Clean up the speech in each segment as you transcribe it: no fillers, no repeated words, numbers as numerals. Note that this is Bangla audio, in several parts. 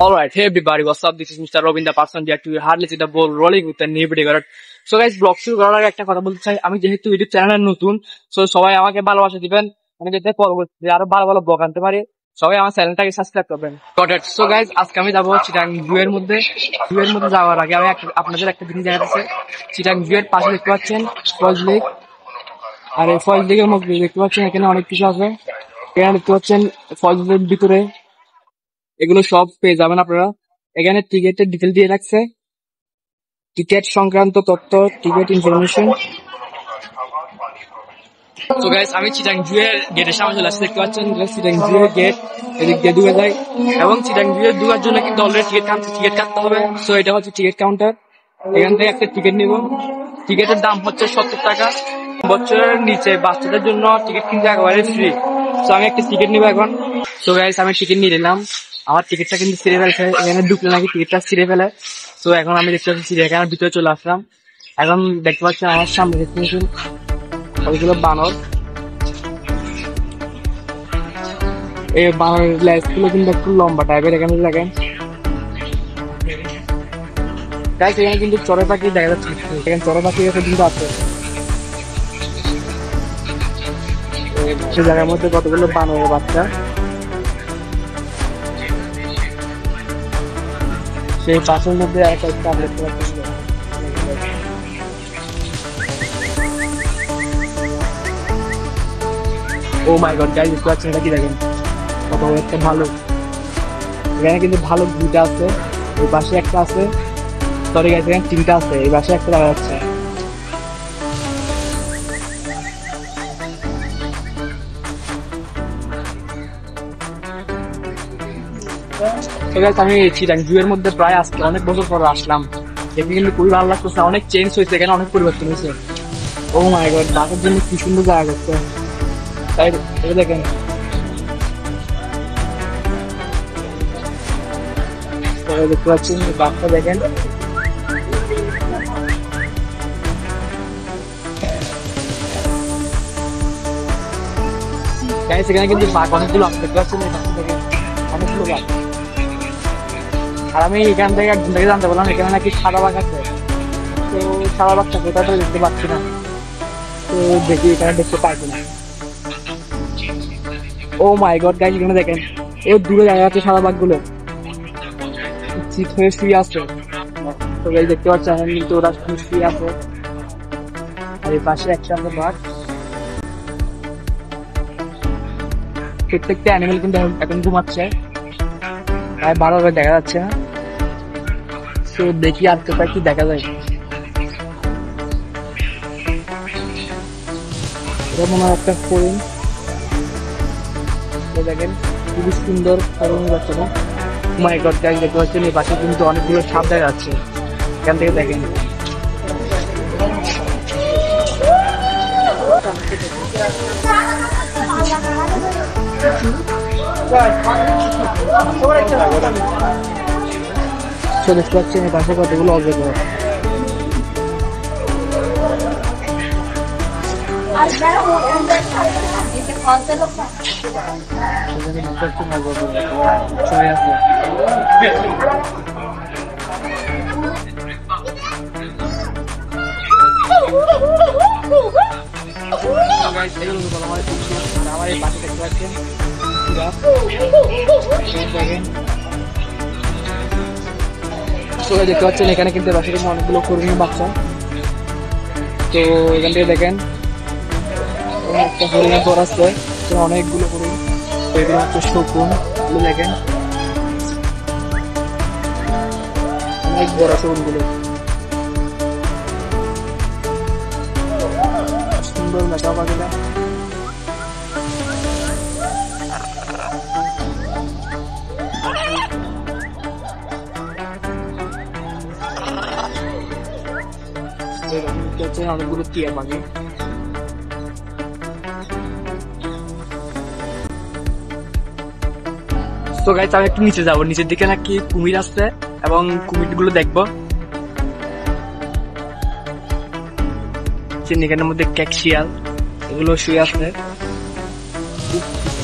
Alright, hey everybody, what's up? This is Mr. Robin, the person that you hardly see the ball rolling with a new video. So guys, blog শুরু করার আগে একটা কথা বলতে চাই, আমি যেহেতু ইউটিউব চ্যানেলে নতুন, সো সবাই আমাকে ভালোবাসা দিবেন, আমি যাতে পরবর্তীতে আরো ভালো ভালো ব্লগ আনতে পারি। সবাই আমার চ্যানেলটাকে সাবস্ক্রাইব করবেন। সো গাইজ, আজকে আমি যাবো চিটাং জু এর মধ্যে যাওয়ার আগে আমি আপনাদের একটা জিনিস দেখাচ্ছি। চিটাং জু এর পাশে দেখতে পাচ্ছেন ফয়েজ লেক, আর এই ফয়েজ লেকের মধ্যে দেখতে পাচ্ছেন এখানে অনেক কিছু আছে। এখানে দেখতে পাচ্ছেন ফয়েজ লেকের ভিতরে এগুলো সব পেয়ে যাবেন আপনারা। এখানে টিকেটের ডিটেল দিয়ে রাখছে, টিকেট সংক্রান্ত তথ্য, টিকেট ইনফরমেশন। তো গাইস, আমি চিটাং জু এর গেটের সামনে চলে আসছি। দেখতে পাচ্ছেন চিটাং জু এর গেট, এদিক দিয়ে ঢুকে যায় এবং চিটাং জু এর ঢুকার জন্য কিন্তু অলরেডি টিকিট কাটতে হবে। সো এটা হচ্ছে টিকিট কাউন্টার। এখান থেকে একটা টিকিট নিব। টিকিটের দাম হচ্ছে 70 টাকা। বছরের নিচে বাচ্চাদের জন্য টিকিট কিনতে একেবারে ফ্রি। সো আমি একটা টিকিট নিব এখন। সো গাইস, আমি টিকিট নিয়ে নিলাম। আমার টিকিটটা কিন্তু ছিঁড়ে ফেলছে, এখানে ঢুকলে নাকি টিকিটটা ছিঁড়ে ফেলে। তো এখন আমি দেখতে পাচ্ছি চিড়িয়াখানার ভিতরে চলে আসলাম। এখন দেখতে পাচ্ছি আমার সামনে দেখতেছেন ওইগুলো বানর। এই বানরের লেজগুলো কিন্তু একটু লম্বা টাইপের। এখানে দেখেন গাইস, এখানে কিন্তু চড়ুই পাখি দেখা যাচ্ছে। এখানে চড়ুই পাখি কিন্তু আছে। সে জায়গার মধ্যে কতগুলো বানরের বাচ্চা। সেই পাশের মধ্যে একটা ট্যাবলেট ও মাই গড গাইস, বুঝতে পারছেন এটা কি? দেখেন কত বড় একটা ভালুক। এখানে কিন্তু ভালুক দুইটা আছে, ওই পাশে একটা আছে। সরি গাইস, এখানে তিনটা আছে, এই পাশে একটা দেখা যাচ্ছে। আমি চিটাং জু এর মধ্যে প্রায় আজকে অনেক বছর পর আসলাম। দেখে কিন্তু খুবই ভালো লাগতেছে, অনেক চেঞ্জ হয়েছে, এখানে অনেক পরিবর্তন হয়েছে। ও মাই গড, বাঘের জন্য কি সুন্দর জায়গা করছে। তাই দেখেন দেখতে পাচ্ছেন বাঘটা, দেখেন সেখানে কিন্তু বাঘ অনেকগুলো আছে। দেখতে পাচ্ছেন অনেকগুলো বাঘ। আর আমি এখান থেকে একজন থেকে জানতে পারলাম এখানে নাকি সাদা বাঘ আছে। তো সাদা বাঘটা কোথায় তো দেখতে পাচ্ছি না, তো দেখি এখানে দেখতে পাচ্ছি না। ও মাই গড গাইস, এখানে দেখেন এর দূরে জায়গা আছে সাদা বাঘগুলো চিত হয়ে শুয়ে আছে। তো গাইস দেখতে পাচ্ছেন কিন্তু ওরা শুয়ে আছে। আর এই পাশে একসাথে বাঘ। প্রত্যেকটা অ্যানিমেল কিন্তু এখন ঘুমাচ্ছে, তাই ভালোভাবে দেখা যাচ্ছে না। তো দেখি আর কোথায় কি দেখা যায়। এটা মনে হয় একটা হরিণ। দেখেন খুবই সুন্দর হরিণ বাচ্চাটা। মাই গড গাইস, দেখতে পাচ্ছেন এই পাশে কিন্তু অনেকগুলো সাপ দেখা যাচ্ছে। এখান থেকে দেখেন দেখতে পাচ্ছেন এই পাশে কতগুলো অজগর। আমার এই পাশে দেখতে পাচ্ছেন দেখতে পাচ্ছেন এখানে কিন্তু পাশে কিন্তু অনেকগুলো হরিণের বাচ্চা। তো এখান থেকে দেখেন একটা হরিণের ঘর আছে, অনেকগুলো হরিণ। এগুলো হচ্ছে শকুন। দেখেন অনেক বড় শকুনগুলো, সুন্দর মেটা পাখিটা। অনেকগুলো টিয়া পাখি। তো গাইস, আমি একটু নিচে যাবো। নিচের দিকে নাকি কুমির আসছে এবং কুমির গুলো দেখবো। এখানের মধ্যে ক্যাকশিয়াল এগুলো শুয়ে আছে।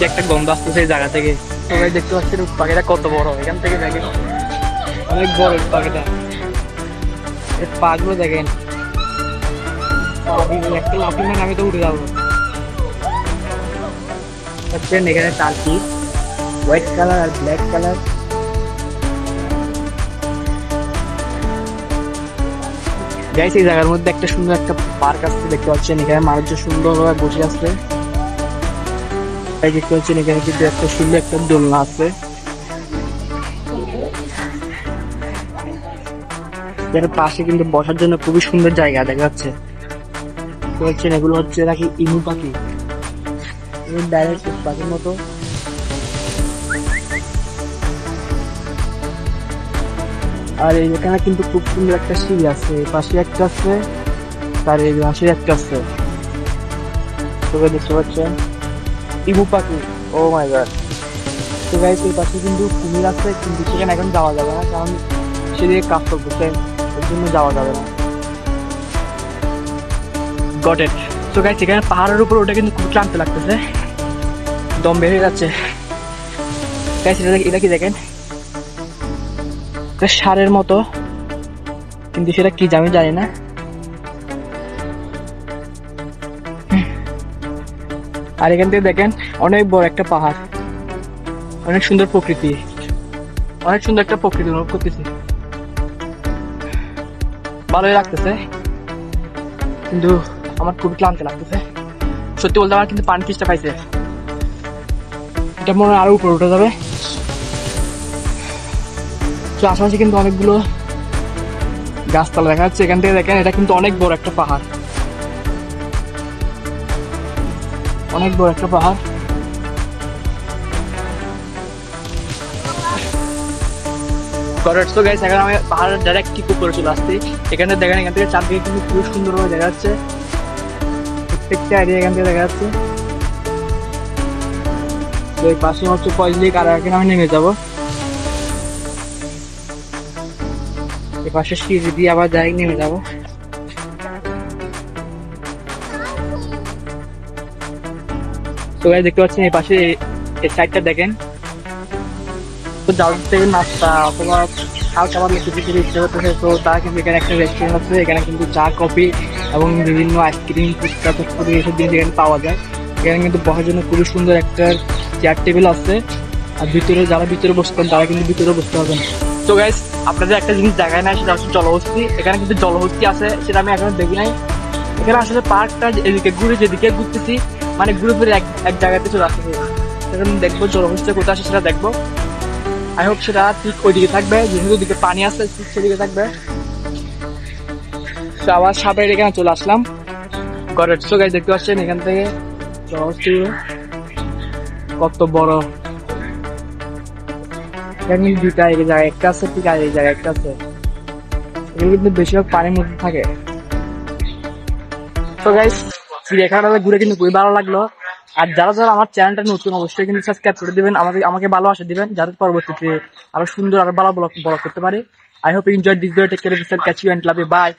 একটা গন্ধ আসতেছে এই জায়গা থেকে। সবাই দেখতে পাচ্ছেন উট পাখিটা কত বড়, এখান থেকে দেখেন অনেক বড় উট পাখিটা, এর পা গুলো দেখেন, একটা লাফি মানে আমি তো উঠে যাবো। এখানে টার্কি হোয়াইট কালার আর ব্ল্যাক কালার, গাইস এই জায়গার মধ্যে একটা সুন্দর একটা পার্ক আছে দেখতে পাচ্ছেন, এখানে মানুষজন সুন্দরভাবে বসে আছে, দেখতে পাচ্ছেন এখানে কিন্তু একটা সুন্দর একটা দোলনা আছে, এর পাশে কিন্তু বসার জন্য খুবই সুন্দর জায়গা দেখা যাচ্ছে। দেখছেন এগুলো হচ্ছে নাকি ইমু পাখি, ডাইরেক্ট পাখির মতো। আর এখানে কিন্তু খুব সুন্দর একটা সিঁড়ি আছে, পাশে একটা আছে তার এই পাশে একটা আছে, তোকে দেখতে পাচ্ছেন ইমু পাখি। ও মাই গড। তো গাইস এই পাশে কিন্তু কুমির আছে, কিন্তু সেখানে এখন যাওয়া যাবে না, কারণ সেদিকে কাজ করতেছে, এর জন্য যাওয়া যাবে না। Got it. তো গাইস এখানে পাহাড়ের উপর ওটা কিন্তু খুব ক্লান্ত লাগতেছে, দম বের হয়ে যাচ্ছে। গাইস এটা কি দেখেন, সারের মতো, কিন্তু সেটা কি আমি জানি না। আর এখান থেকে দেখেন অনেক বড় একটা পাহাড়, অনেক সুন্দর প্রকৃতি, অনেক সুন্দর একটা প্রকৃতি অনুভব করতেছি, ভালোই লাগতেছে, কিন্তু আমার খুবই ক্লান্ত লাগতেছে সত্যি বলতে। আমার কিন্তু পানি তৃষ্ণা পাইছে, এটা মনে হয় আরো উপরে উঠে যাবে। তো আশেপাশে কিন্তু অনেকগুলো গাছপালা দেখা যাচ্ছে, এখান থেকে দেখেন এটা কিন্তু অনেক বড় একটা পাহাড়, অনেক বড় একটা পাহাড়। এখন আমি পাহাড়ের ডাইরেক্ট টিপ করে চলে আসছি, এখানে দেখেন এখান থেকে চারদিকে কিন্তু খুব সুন্দরভাবে দেখা যাচ্ছে, প্রত্যেকটা এরিয়া এখান থেকে দেখা যাচ্ছে। তো এই পাশে হচ্ছে পয়জলিক, আর এখানে আমি নেমে যাবো, এই পাশে সিঁড়ি দিয়ে আবার ডাইরেক্ট নেমে যাবো। তো গাইস দেখতে পাচ্ছেন এই পাশে এই সাইডটা দেখেন, তো যাদের থেকে নাস্তা অথবা হালকা পাতলা কিছু কিছু ইচ্ছে করতেছে, তো তারা কিন্তু এখানে একটা রেস্টুরেন্ট আছে, এখানে কিন্তু চা কফি এবং বিভিন্ন আইসক্রিম ফুচকা ফুচকা এইসব জিনিস এখানে পাওয়া যায়। এখানে কিন্তু বসার জন্য খুবই সুন্দর একটা চেয়ার টেবিল আছে, আর ভিতরে যারা ভিতরে বসতেন তারা কিন্তু ভিতরে বসতে পারবেন। তো গাইস আপনাদের একটা জিনিস দেখায় না, সেটা হচ্ছে জলহস্তি। এখানে কিন্তু জলহস্তি আছে, সেটা আমি এখনো দেখি নাই। এখানে আসলে পার্কটা এদিকে ঘুরে যেদিকে ঘুরতেছি, মানে ঘুরে ফিরে এক জায়গাতে চলে আসতেছি, সেখানে দেখবো জলহস্তি কোথায় আছে সেটা দেখবো। আই হোপ সেটা ঠিক ওইদিকে থাকবে, যেহেতু ওদিকে পানি আছে ঠিক সেদিকে থাকবে। তো আবার সাপের এখানে চলে আসলাম, গড়ের সো গাইস দেখতে পাচ্ছেন এখান থেকে জলহস্তি কত বড়। এখানে দুইটা এই জায়গায় একটা আছে, ঠিক আর এই জায়গায় একটা আছে, এগুলো কিন্তু বেশিরভাগ পানির মধ্যে থাকে। তো গাইস চিড়িয়াখানাটা ঘুরে কিন্তু খুবই ভালো লাগলো। আর যারা যারা আমার চ্যানেলটা নতুন অবশ্যই কিন্তু সাবস্ক্রাইব করে দিবেন, আমাকে ভালোবাসা দিবেন, যাতে পরবর্তীতে আরো সুন্দর আরো ভালো ব্লগ করতে পারি। I hope you enjoy this video, take care of yourself, catch you and love you, by.